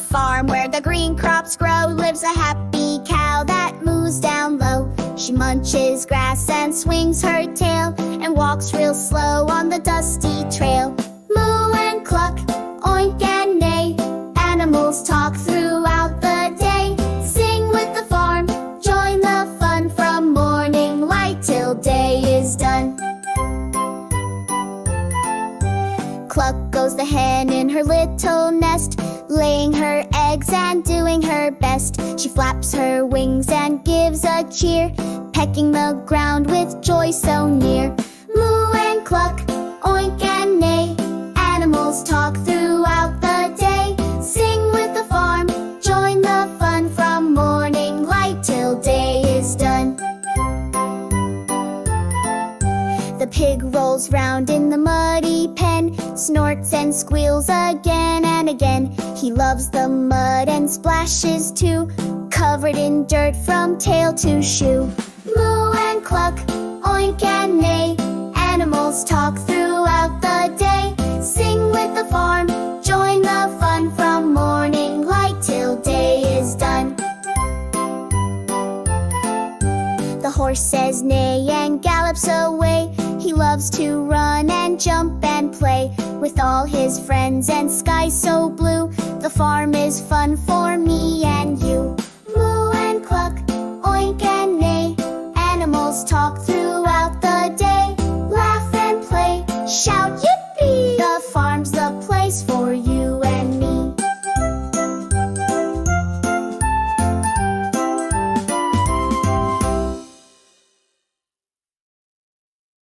farm where the green crops grow lives a happy cow that moves down low. She munches grass and swings her tail and walks real slow on the dusty trail. Moo and cluck, oink and neigh, animals talk throughout the day. Sing with the farm, join the fun from morning light till day is done. Cluck goes the hen in her little nest, laying her eggs and doing her best. She flaps her wings and gives a cheer, pecking the ground with joy so near. Moo and cluck, oink and neigh, animals talk throughout the day. Sing with the farm, join the fun from morning light till day is done. The pig rolls round in the muddy pen, snorts and squeals again and again. He loves the mud and splashes too, covered in dirt from tail to shoe. Moo and cluck, oink and neigh, animals talk throughout the day. Sing with the farm, join the fun from morning light till day is done. The horse says neigh and gallops away. He loves to run and jump and play with all his friends and sky so blue. The farm is fun for me and you. Moo and cluck, oink and neigh, animals talk throughout the day. Laugh and play, shout yippee! The farm's the place for you.